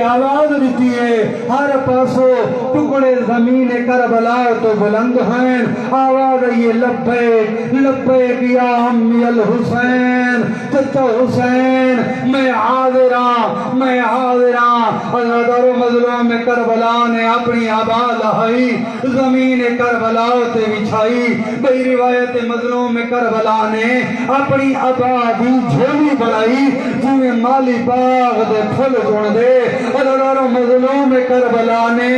آواز دیتی ہے ہر پاسو ٹکڑے زمین کربلا تو بلند ہیں آواز یہ لبیک لبیک یا امی الحسین چچا حسین میں حاضراں میں حاضراں ازادار و مظلوم کربلا نے اپنی آبا لہائی زمین کربلا تے بچھائی بھئی روایت مظلوم کربلا نے اپنی آبادی جھولی بنائی جویں مالی باغ دے پھل جوڑ دے ازادار و مظلوم کربلا نے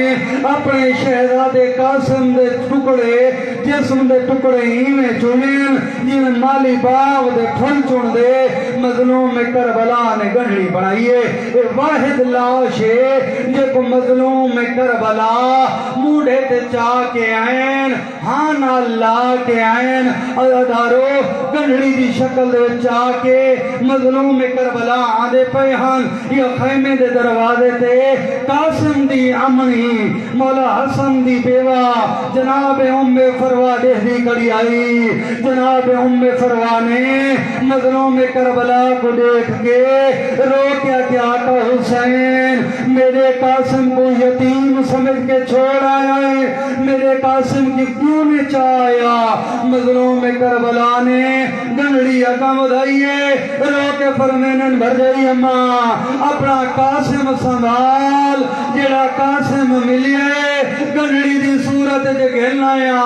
اپنے شہزادے قاسم دے ٹکڑے جسم دے ٹکڑے ہی میں چنین جویں مالی باغ دے پھل چن دے مظلوم کربلا نے گنڈی بنائیے واحد لاش ہے جب مظلوم کربلا موڑے تے چاہ کے آئین ہاں اللہ کے آئین ازادارو گنڈی دی شکل دے چاہ کے مظلوم کربلا آدھے پیہن یا خیمے دے دروازے تے قاسم دی امنی مولا حسن دی بیوہ جناب ام فروا دہدی کڑی آئی جناب ام فروا نے مظلوم کربلا کو دیکھ کے رو کیا کہ آقا حسین میرے قاسم کو یتیم سمجھ کے چھوڑ آیا ہے میرے قاسم کی کیوں نے چاہیا مظلوم کربلا نے گنڈی اکم دائیے رو کے فرمینن بھر جائی اماں اپنا قاسم سنبھال جڑا قاسم ملیے گنڈی دی صورت جگہن آیا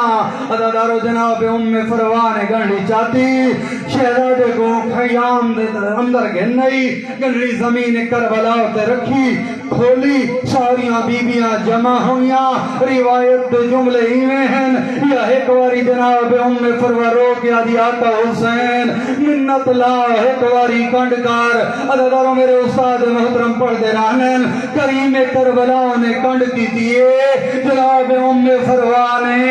ادادارو جناب ام فروا نے گنڈی چاہتی شہزادے کو خیام دے اندر گھنئی گنڈی زمین کربلا تے رکھی کھولی ساریاں بیبیاں جمع ہویاں روایت دے جملے ہی میں ہیں یا ایک واری جناب ام فروا رو کے آدھی آقا حسین منت لا ایک واری کنڈکار اداداروں میرے استاد محترم پڑھ دے رہنن کریم کربلا نے کنڈ کی دیئے جناب ام فروا نے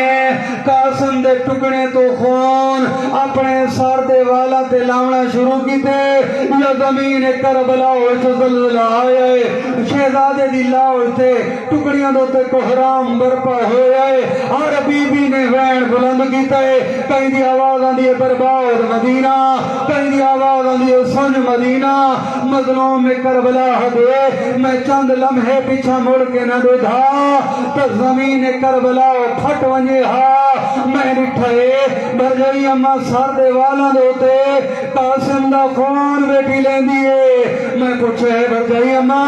قاسم دے ٹکڑے تو خون اپنے سار دے والا تے لاؤنا شروع کی تے یا زمین کربلا ہوئے زلزلہ آئے شہزادے دی لاؤ تے ٹکڑیاں دو تے کوہرام برپا ہوئے اور بی بی نے وین بلند کی تے کہیں دی آواز آندھی برباد مدینہ کہیں دی آواز آندھی سن مدینہ مظلوم کربلا دے میں چند لمحے پیچھا مڑ کے نہ دے دھا تو زمین کربلا پھٹ ونجے ہا میں نٹھے بھر جائی اما سار دے والا دوتے قاسم دا خون بیٹی لین دیئے میں پوچھے بھر جائی اما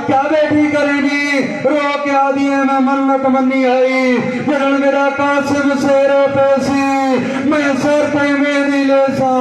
کیا بیٹی کریں گی رو کے آدھی ہے میں منت منی آئی جنن میرا قاسم سیرے پیسی میں سر پہ میں دی لے سا